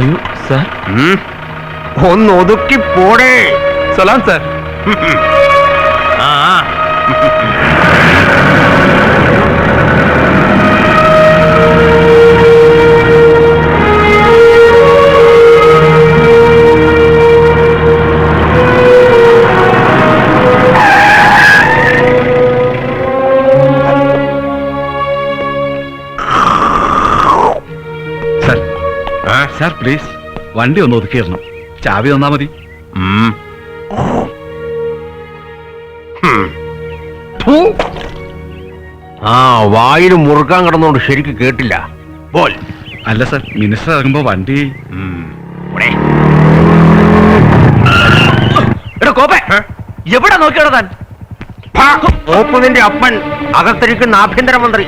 അയ്യോ സാർ, ഒന്ന് ഒതുക്കി പോടേ. സലാം സാർ. ആ സാർ പ്ലീസ് വണ്ടി ഒന്ന് ഒതുക്കിയിടണം. ചാവി തന്നാ മതി. ആ വായിൽ മുറുക്കാൻ കിടന്നോണ്ട് ശരിക്ക് കേട്ടില്ല. ബോൾ. അല്ല സാർ, മിനിസ്റ്റർ ഇറങ്ങുമ്പോ വണ്ടി. എവിടെ നോക്കിയാണോ താൻ? ഓപ്പണിന്റെ അപ്പൻ അകത്തിരിക്കുന്ന ആഭ്യന്തരമന്ത്രി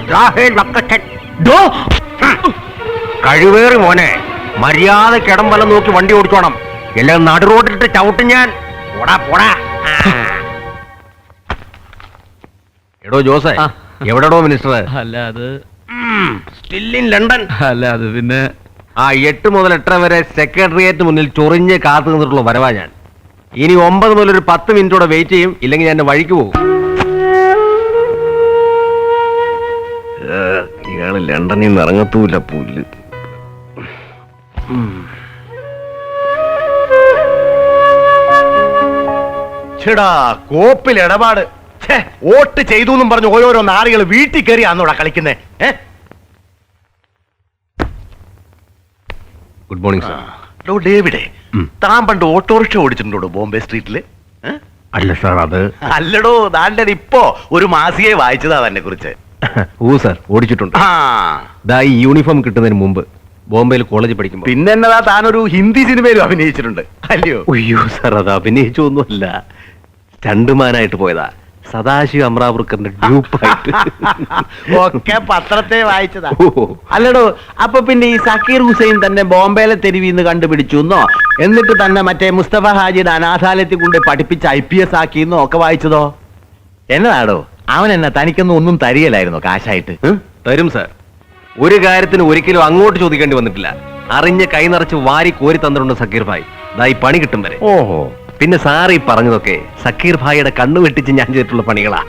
കഴിവേറി മോനെ, മര്യാദയ്ക്ക് ഇടം വലം നോക്കി വണ്ടി ഓടിച്ചോണം. എല്ലാം നടു റോഡിലിട്ട് ചവിട്ടും ഞാൻ. പോടാ പോടാ. എടോ ജോസേ, എവിടെടോ മിനിസ്റ്റർ? അല്ല അത് സ്റ്റിൽ ഇൻ ലണ്ടൻ. അല്ല അത് പിന്നെ 8 മുതൽ 8 വരെ സെക്രട്ടേറിയറ്റ് മുന്നിൽ ചൊറിഞ്ഞ് കാത്തു നിന്നിട്ടുള്ള വരവാ ഞാൻ. ഇനി 9 മുതൽ ഒരു 10 മിനിറ്റോടെ വെയിറ്റ് ചെയ്യും, ഇല്ലെങ്കിൽ ഞാൻ എന്റെ വഴിക്ക് പോകും. ഇയാള് ലണ്ടനിൽ നിന്ന് ഇറങ്ങത്തൂല്ല പുല്ല്. ചേടാ കോപ്പിൽ ഇടപാട്. വോട്ട് ചെയ്തു എന്നും പറഞ്ഞ് ഓരോരോ നാറികൾ വീട്ടിൽ കയറി ആന്നോടാ കളിക്കുന്നേ. Good morning sir. ഡേവിഡേ, താൻ പണ്ട് ഓട്ടോറിക്ഷ ഓടിച്ചിട്ടുണ്ടോ ബോംബെ സ്ട്രീറ്റില്? അല്ല സാർ, അത് അല്ലടോ, താൻ്റെ ഇപ്പോ ഒരു മാസികയെ വായിച്ചതാ തന്നെ കുറിച്ച്. ഓ സാർ, ഓടിച്ചിട്ടുണ്ട്. ഈ യൂണിഫോം കിട്ടുന്നതിന് മുമ്പ് ബോംബെയിൽ കോളേജിൽ പഠിക്കുമ്പോൾ. പിന്നെ എന്നതാ, താനൊരു ഹിന്ദി സിനിമയിലും അഭിനയിച്ചിട്ടുണ്ട് അല്ലയോ? അയ്യോ സാർ, അത് അഭിനയിച്ചൊന്നുമല്ല, സ്റ്റണ്ടുമാനായിട്ട് പോയതാ. സദാശിവ അമ്രാപുർക്കറിന്റെ ഡ്യൂപ്പായിട്ട്. ഒക്കെ പത്രത്തെ വായിച്ചതാ. അല്ലടോ, അപ്പൊ പിന്നെ ഈ സക്കീർ ഹുസൈൻ തന്നെ ബോംബെയിലെ തെരുവിന്ന് കണ്ടുപിടിച്ചു എന്നോ, എന്നിട്ട് തന്നെ മറ്റേ മുസ്തഫ ഹാജിയുടെ അനാഥാലയത്തിൽ കൊണ്ട് പഠിപ്പിച്ച് IPS ആക്കിയെന്നോ ഒക്കെ വായിച്ചതോ? എന്നതാടോ അവൻ എന്നെ തനിക്കൊന്നും ഒന്നും തരികയില്ലായിരുന്നോ കാശായിട്ട്? തരും സാർ. ഒരു കാര്യത്തിന് ഒരിക്കലും അങ്ങോട്ട് ചോദിക്കേണ്ടി വന്നിട്ടില്ല. അറിഞ്ഞ് കൈ നിറച്ച് വാരി കോരി തന്നിട്ടുണ്ട് സക്കീർ ഭായ്. ഈ പണി കിട്ടും വരെ. ഓഹോ. പിന്നെ സാർ ഈ പറഞ്ഞതൊക്കെ സക്കീർ ഭായിയുടെ കണ്ണു വെട്ടിച്ച് ഞാൻ ചെയ്തിട്ടുള്ള പണികളാ.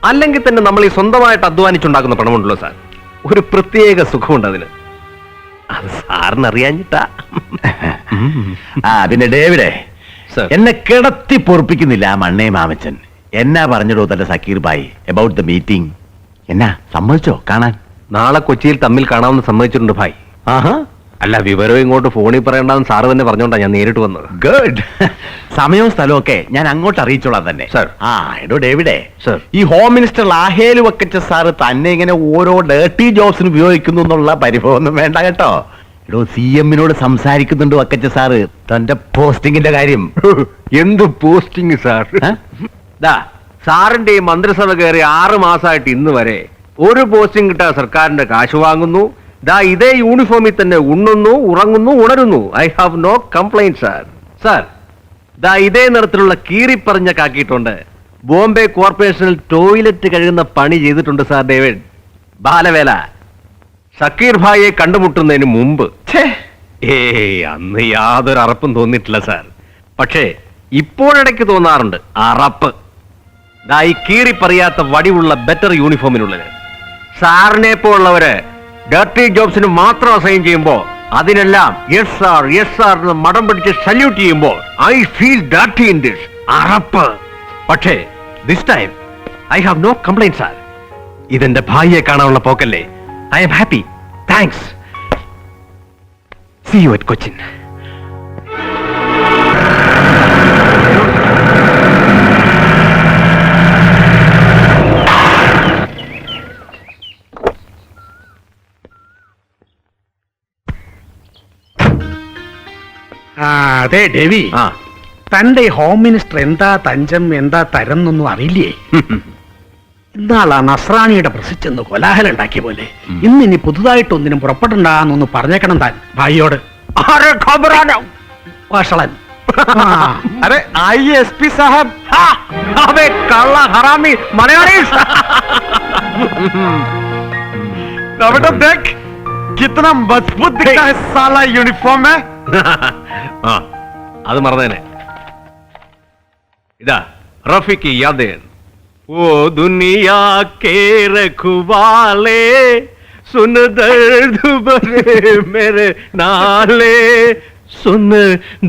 അല്ലെങ്കിൽ തന്നെ നമ്മൾ ഈ സ്വന്തമായിട്ട് അധ്വാനിച്ചുണ്ടാക്കുന്ന പണമുണ്ടല്ലോ സാർ, ഒരു പ്രത്യേക സുഖമുണ്ട് അതിന്. അത് സാറിന് അറിയാഞ്ഞിട്ടാ. പിന്നെ ഡേവിഡേ, സാർ, എന്നെ കിടത്തി പൊറപ്പിക്കുന്നില്ല ആ മണ്ണേ മാമച്ചൻ. എന്നാ പറഞ്ഞിടോ തന്റെ Zakir Bhai about the meeting? എന്നാ സമ്മതിച്ചോ കാണാൻ? നാളെ കൊച്ചിയിൽ തമ്മിൽ കാണാമെന്ന് സമ്മതിച്ചിട്ടുണ്ട് ഭായ്. ആഹാ. അല്ല, വിവരം ഇങ്ങോട്ട് ഫോണിൽ പറയണ്ടെന്ന് സാറ് തന്നെ പറഞ്ഞോണ്ടാ ഞാൻ നേരിട്ട് വന്നത്. ഗുഡ്. സമയവും സ്ഥലവും ഒക്കെ ഞാൻ അങ്ങോട്ട് അറിയിച്ചോളാം തന്നെ. സാർ. എടോ ഡേവിഡേ, സാർ, ഈ ഹോം മിനിസ്റ്റർ ലാഹേൽ വക്കച്ച സാറ് തന്നെ ഇങ്ങനെ ഓരോ ഡേർട്ടി ജോബ്സിന് ഉപയോഗിക്കുന്നു എന്നുള്ള പരിഭവമൊന്നും വേണ്ട കേട്ടോ. എടോ, CM-നോട് സംസാരിക്കുന്നുണ്ട് വക്കച്ച സാറ് തന്റെ പോസ്റ്റിംഗിന്റെ കാര്യം. എന്ത് പോസ്റ്റിംഗ് സാർ? സാറിന്റെ ഈ മന്ത്രിസഭ കയറി 6 മാസമായിട്ട് ഇന്ന് വരെ ഒരു പോസ്റ്റിംഗ് കിട്ടാൻ സർക്കാരിന്റെ കാശ് വാങ്ങുന്നു. ഇതേ യൂണിഫോമിൽ തന്നെ ഉണ്ണുന്നു, ഉറങ്ങുന്നു, ഉണരുന്നു. I have no complaint sir. Sir, ഇതേ നിറത്തിലുള്ള കീറിപ്പറഞ്ഞ കാക്കിയിട്ടുണ്ട്. ബോംബെ കോർപ്പറേഷനിൽ ടോയ്ലറ്റ് കഴുകുന്ന പണി ചെയ്തിട്ടുണ്ട് സാർ ഡേവിഡ്. ബാലവേല സക്കീർ ഭായിയെ കണ്ടുമുട്ടുന്നതിന് മുമ്പ്. അന്ന് യാതൊരു അറപ്പും തോന്നിയിട്ടില്ല സാർ. പക്ഷേ ഇപ്പോഴിടയ്ക്ക് തോന്നാറുണ്ട് അറപ്പ്. ഈ കീറിപ്പറിയാത്ത വടിവുള്ള ബെറ്റർ യൂണിഫോമിനുള്ളിൽ സാറിനെ പോലുള്ളവര് ഡർട്ടി ജോബ്സിന് മാത്രം അസൈൻ ചെയ്യുമ്പോ അതിനെല്ലാം യെസ് സാർ യെസ് സാർ എന്ന് മടം പിടിച്ച് സല്യൂട്ട് ചെയ്യുമ്പോൾ I feel dirty in this. അറപ്പ്. പക്ഷേ this time I have no complaint sir. ഇതെന്റെ ഭായിയെ കാണാനുള്ള പോക്കല്ലേ. I am happy. Thanks. See you at Cochin. അതെ ഡേവി, തന്റെ ഹോം മിനിസ്റ്റർ എന്താ തഞ്ചം എന്താ തരം എന്നൊന്നും അറിയില്ലേ? ഇന്നാളാ നസ്രാണിയുടെ പ്രസിച്ചെന്ന് കോലാഹലം ഉണ്ടാക്കിയ പോലെ ഇന്നിനി പുതുതായിട്ടൊന്നിനും പുറപ്പെടണ്ടെന്നൊന്ന് പറഞ്ഞേക്കണം താൻ ഭായിയോട്. വഷളൻ. अरे ISP साहब, अबे कल्ला हरामी मलयाली। बेटा देख, कितना मजबूत दिखता है साला यूनिफॉर्म में ആ അത് മറന്നേനെ ഇതാ റഫീഖ് യാദേൻ ഓ ദുനിയാ കേ രഖ്വാലേ സുൻ ദർദ് ഭരെ മേരെ നാലേ സുൻ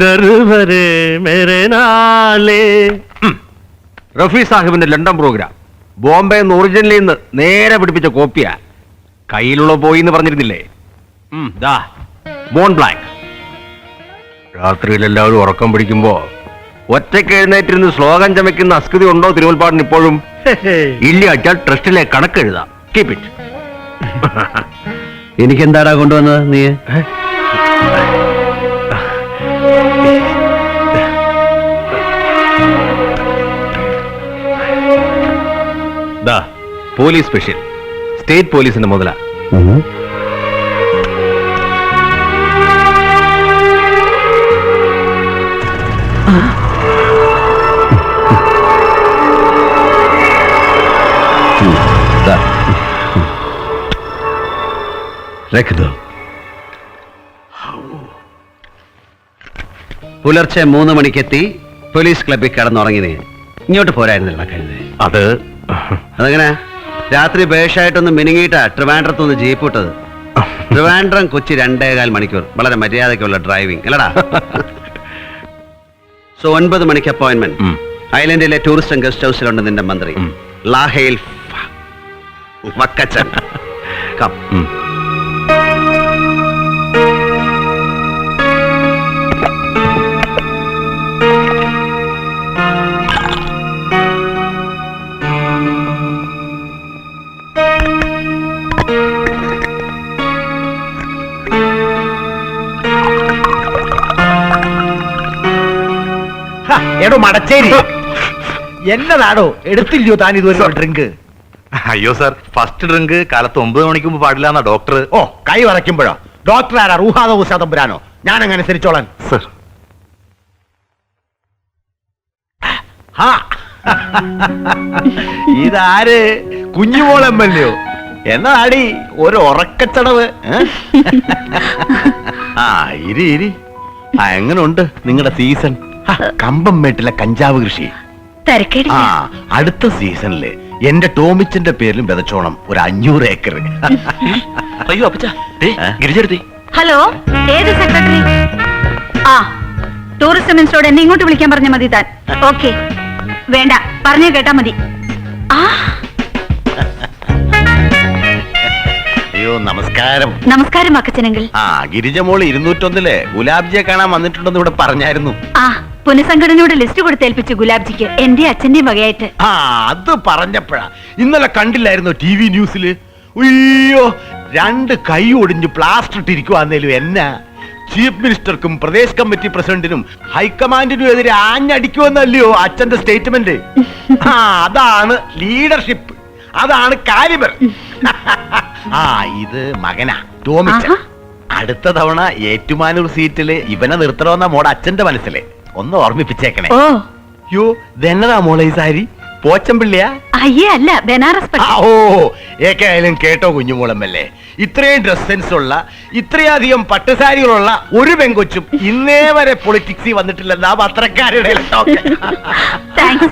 ദർദ് ഭരെ മേരെ നാലേ റഫീ സാഹിബിന്റെ ലണ്ടൻ പ്രോഗ്രാം ബോംബെ ഒറിജിനലിൽ നിന്ന് നേരെ പിടിപ്പിച്ച കോപ്പിയാ കയ്യിലുള്ള പോയി എന്ന് പറഞ്ഞിരുന്നില്ലേ ദാ മോൺ ബ്ലാങ്ക് രാത്രിയിൽ എല്ലാവരും ഉറക്കം പിടിക്കുമ്പോ ഒറ്റയ്ക്ക് എഴുന്നേറ്റിരുന്ന് ശ്ലോകം ചമയ്ക്കുന്ന അസ്കൃതി ഉണ്ടോ തിരുവൽപ്പാടിന് ഇപ്പോഴും ഇല്ല അച്ചാൽ ട്രസ്റ്റിലെ കണക്കെഴുതാം കീപ് ഇറ്റ് എനിക്കെന്താടാ കൊണ്ടുവന്നത് നീ ദാ പോലീസ് സ്പെഷ്യൽ സ്റ്റേറ്റ് പോലീസിന്റെ മുതല പുലർച്ചെ 3 മണിക്കെത്തി പോലീസ് ക്ലബിൽ കിടന്നുറങ്ങി നീ ഇങ്ങോട്ട് പോരായിരുന്നില്ല കഴുതേ അത് അതങ്ങനെ രാത്രി ബേഷായിട്ടൊന്ന് മിനുങ്ങിയിട്ടാ ട്രിവാൻഡ്രത്തൊന്ന് ജീപ്പ് വിട്ടത് ട്രിവാൻഡ്രം കൊച്ചി 2.25 മണിക്കൂർ വളരെ മര്യാദയ്ക്കുള്ള ഡ്രൈവിംഗ് അല്ലടാ സോ 9 മണിക്ക് അപ്പോയിന്റ്മെന്റ് ഐലൻഡിലെ ടൂറിസ്റ്റ് ആൻഡ് ഗസ്റ്റ് ഹൗസിലുണ്ട് നിന്റെ മന്ത്രി ലാഹയിൽ വക്കച്ചൻ കം എടോ മടച്ചേരി എന്നതാണോ എടുത്തില്ലയോ താൻ ഇതുവരെ ഡ്രിങ്ക് അയ്യോ സാർ ഫസ്റ്റ് ഡ്രിങ്ക് കാലത്ത് 9 മണിക്ക് മുമ്പ് പാടില്ല എന്നാ ഡോക്ടർ ഓ കൈ വറയ്ക്കുമ്പോഴോ ഡോക്ടർ ആരാ റൂഹാദോ ഉസാദംപുരാനോ ഞാൻ അങ്ങനെ അനുസരിച്ചോളാൻ സർ ഇതാര് കുഞ്ഞുമോളെമ്മല്ലോ എന്നാടി ഒരു ഉറക്കച്ചടവ് ആ ഇരി ആ എങ്ങനുണ്ട് നിങ്ങളുടെ സീസൺ കമ്പം മേട്ടിലെ കഞ്ചാവ് കൃഷി ആ അടുത്ത സീസണില് എന്റെ ടോമിച്ചന്റെ പേരിലും വിതച്ചോണം ഒരു 500 ഏക്കർ അയ്യോ അപ്പച്ചാ ഗിരിജെടുത്തി ഹലോ ഏത് സെക്രട്ടറി ആ ടൂറിസ്റ്റ് മിനിസ്റ്ററോട് എന്നെ ഇങ്ങോട്ട് വിളിക്കാൻ പറഞ്ഞ മതി താൻ ഓക്കെ വേണ്ട പറഞ്ഞു കേട്ടാ മതി ആ അയ്യോ നമസ്കാരം നമസ്കാരം അക്കച്ചനെങ്കിൽ ആ ഗിരിജമോള് 201 ഗുലാബ്ജിയെ കാണാൻ വന്നിട്ടുണ്ടെന്ന് ഇവിടെ പറഞ്ഞായിരുന്നു ആ പുനഃസംഘടനയോട് ലിസ്റ്റ് കൊടുത്തേൽപ്പിച്ചു ഗുലാബ്ജിക്ക് എന്റെ അച്ഛന്റെയും വകയായിട്ട് ആ അത് പറഞ്ഞപ്പോഴാ ഇന്നലെ കണ്ടില്ലായിരുന്നു TV ന്യൂസില് അയ്യോ 2 കൈ ഒടിഞ്ഞ് പ്ലാസ്റ്റർ ഇട്ടിരിക്കുവാന്നേലും എന്നാ ചീഫ് മിനിസ്റ്റർക്കും പ്രദേശ് കമ്മിറ്റി പ്രസിഡന്റിനും ഹൈക്കമാൻഡിനും എതിരെ ആഞ്ഞടിക്കുമെന്നല്ലയോ അച്ഛന്റെ സ്റ്റേറ്റ്മെന്റ് ആ അതാണ് ലീഡർഷിപ്പ് അതാണ് കാലിബർ ആ ഇത് മകനാ ടോമിച്ച അടുത്ത തവണ ഏറ്റുമാനൂർ സീറ്റില് ഇവനെ നിർത്തണമെന്ന മോടെ അച്ഛന്റെ മനസ്സിലെ ഒന്ന് ഓർമ്മിപ്പിച്ചേക്കണേ ഓ യോ ഇതെന്നതാ മോളെ ഈ സാരി പോച്ചമ്പിള്ളിയാ അയ്യേ അല്ല ബനാറസ് പട്ട് ഓ ഏക്കായാലും കേട്ടോ കുഞ്ഞുമോളമ്മല്ലേ ഇത്രയും ഡ്രസ് സെൻസ് ഉള്ള ഇത്രയധികം പട്ടുസാരികളുള്ള ഒരു പെങ്കൊച്ചും ഇന്നേ വരെ പൊളിറ്റിക്സിൽ വന്നിട്ടില്ലെന്നാ പത്രക്കാരുടെ താങ്ക്സ്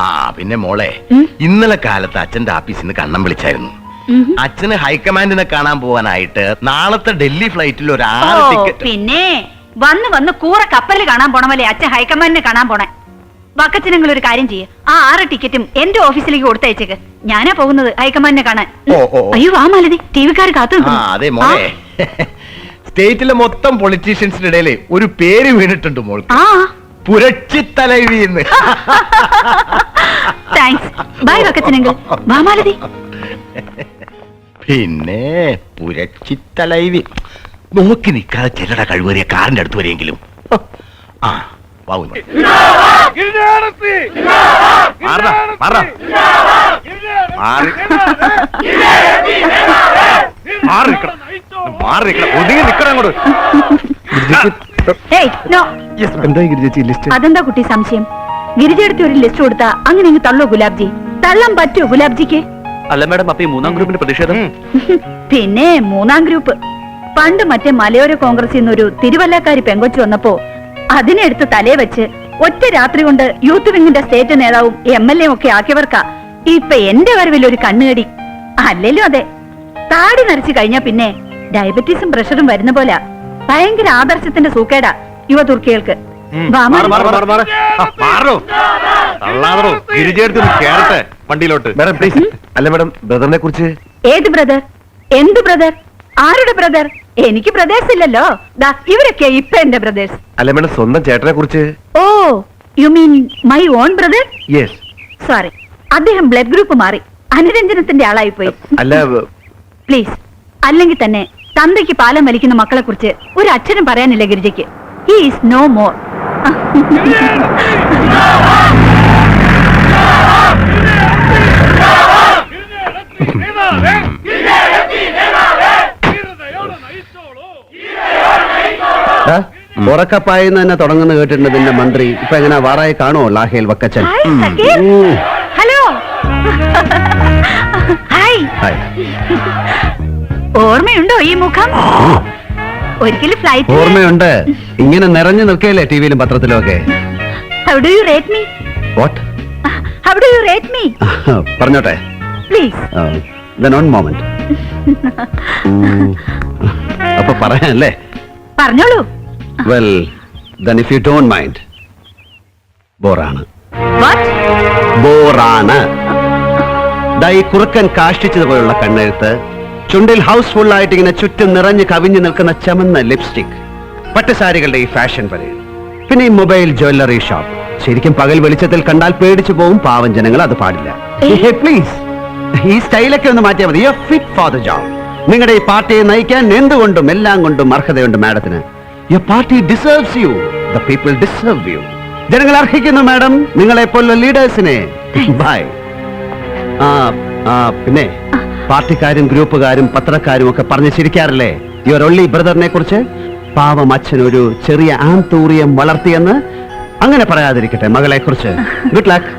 ആ പിന്നെ മോളെ ഇന്നലെ കാലത്ത് അച്ഛന്റെ ആഫീസിൽ നിന്ന് കണ്ണം വിളിച്ചായിരുന്നു അച്ഛന് ഹൈക്കമാൻഡിനെ കാണാൻ പോവാനായിട്ട് നാളത്തെ ഡൽഹി ഫ്ലൈറ്റിൽ ഒരു 6 ടിക്കറ്റ് പിന്നെ വന്ന് കൂറ കപ്പലിൽ കാണാൻ പോണമല്ലേ അച്ഛൻ ഹൈക്കമാൻഡിനെ കാണാൻ പോണേ വക്കച്ചനെങ്കിൽ ഒരു കാര്യം ചെയ്യ് ആ 6 ടിക്കറ്റും എന്റെ ഓഫീസിലേക്ക് കൊടുത്തയച്ചേക്ക് ഞാനാ പോകുന്നത് ഹൈക്കമാൻഡിനെ കാണാൻ അയ്യോ ആ മാലതി ടിവിക്കാർ കാത്തു അതെ മോളെ സ്റ്റേറ്റിലെ മൊത്തം പൊളിറ്റീഷ്യൻസിന്റെ ഇടയിൽ ഒരു പേര് വീണിട്ടുണ്ട് മോൾ ആ പുരച്ചിത്തലവിന്ന് താങ്ക്സ് ബൈ വക്കച്ചനെങ്കിൽ വാ മാലതി പിന്നെ പുരച്ചിത്തലൈവി നോക്കി നിൽക്കാതെ ചെല്ലട കഴിവേറിയ കാറിന്റെ അടുത്ത് വരെയെങ്കിലും ആ അതെന്താ കുട്ടി സംശയം ഗിരിജയെടുത്ത് ഒരു ലിസ്റ്റ് കൊടുത്താ അങ്ങനെ അങ്ങ് തള്ളോ ഗുലാബ്ജി തള്ളാൻ പറ്റുമോ ഗുലാബ്ജിക്ക് അല്ല മാഡം അപ്പൊ ഈ 3ാം ഗ്രൂപ്പിന്റെ പ്രതിഷേധം പിന്നെ 3ാം ഗ്രൂപ്പ് പണ്ട് മറ്റേ മലയോര കോൺഗ്രസിൽ നിന്നൊരു തിരുവല്ലക്കാരി പെങ്കൊച്ചു വന്നപ്പോ അതിനെടുത്ത് തലേ വെച്ച് ഒറ്റ രാത്രി കൊണ്ട് യൂത്ത് വിങ്ങിന്റെ സ്റ്റേറ്റ് നേതാവും MLA ഒക്കെ ആക്കിയവർക്കാ ഇപ്പൊ എന്റെ വരവിൽ ഒരു കണ്ണുകടി. അല്ലേലും അതെ, താടി നരച്ചു കഴിഞ്ഞാ പിന്നെ ഡയബറ്റീസും പ്രഷറും വരുന്ന പോലെ ഭയങ്കര ആദർശത്തിന്റെ സൂക്കേടാ യുവതുർക്കികൾക്ക്. വണ്ടിയിലോട്ട് മാഡം പ്ലീസ്. അല്ല മാഡം, ബ്രദറിനെ കുറിച്ച്. ഏത് ബ്രദർ? എന്ത് ബ്രദർ? ആരുടെ ബ്രദർ? എനിക്ക് ബ്രദേഴ്സ് ഇല്ലല്ലോ. ദാ ഇവരൊക്കെ ഇപ്പൊ എന്റെ ബ്രദേഴ്സ്. അല്ല മാഡം, സ്വന്തം ചേട്ടനെ കുറിച്ച്. Oh, you mean my own brother? Yes. Sorry, അദ്ദേഹം ബ്ലഡ് ഗ്രൂപ്പ് മാറി അനുരഞ്ജനത്തിന്റെ ആളായി പോയി. അല്ല പ്ലീസ്, അല്ലെങ്കിൽ തന്നെ തന്തയ്ക്ക് പാലം വലിക്കുന്ന മക്കളെ കുറിച്ച് ഒരു അക്ഷരം പറയാനില്ല ഗിരിജയ്ക്ക്. He is no more. ഉറക്കപ്പായെന്ന് തന്നെ തുടങ്ങുന്ന കേട്ടിട്ടുണ്ട് നിന്റെ മന്ത്രി. ഇപ്പൊ എങ്ങനെ വാറായി കാണുമോ ലാഹേൽ വക്കച്ചൻ? ഹലോ. ഹായ്. ഓർമ്മയുണ്ടോ ഈ മുഖം? ഒരിക്കലും ഫ്ലൈറ്റ്. ഓർമ്മയുണ്ട്. ഇങ്ങനെ നിറഞ്ഞു നിൽക്കല്ലേ ടിവിയിലും പത്രത്തിലും ഒക്കെ. How do you rate me? What? How do you rate me? പറഞ്ഞോട്ടെ. Please. Then one moment. അപ്പൊ പറയാനല്ലേ? പറഞ്ഞോളൂ. Well, then if you don't mind, ബോറാണ്. What? ബോറാണ്. ഈ കുറുക്കൻ കാഷ്ടിച്ചതുപോലുള്ള കണ്ണെഴുത്ത്, ചുണ്ടിൽ ഹൗസ്ഫുൾ ആയിട്ട് ഇങ്ങനെ ചുറ്റും നിറഞ്ഞു കവിഞ്ഞു നിൽക്കുന്ന ചമന്ന ലിപ്സ്റ്റിക്, പട്ടുസാരികളുടെ ഈ ഫാഷൻ പരേഡ്, പിന്നെ ഈ മൊബൈൽ ജ്വല്ലറി ഷോപ്പ്. ശരിക്കും പകൽ വെളിച്ചത്തിൽ കണ്ടാൽ പേടിച്ചു പോവും പാവം ജനങ്ങൾ. അത് പാടില്ല. പ്ലീസ്, ഈ സ്റ്റൈലൊക്കെ ഒന്ന് മാറ്റിയാൽ മതി. Fit for the job. നിങ്ങളുടെ ഈ പാർട്ടിയെ നയിക്കാൻ എന്തുകൊണ്ടും എല്ലാം കൊണ്ടും അർഹതയുണ്ട് മാഡത്തിന്. Your party deserves you. The people deserve you. ജനങ്ങൾ അർഹിക്കുന്നു മാഡം നിങ്ങളെ പോലുള്ള ലീഡേഴ്സിനെ. ബൈ. പിന്നെ പാർട്ടിക്കാരും ഗ്രൂപ്പുകാരും പത്രക്കാരും ഒക്കെ പറഞ്ഞ് ചിരിക്കാറില്ലേ യുവർ ഒള്ളി ബ്രദറിനെ കുറിച്ച്? പാവം അച്ഛൻ ഒരു ചെറിയ ആന്തൂറിയം വളർത്തിയെന്ന്. അങ്ങനെ പറയാതിരിക്കട്ടെ മകളെ കുറിച്ച്. Good luck.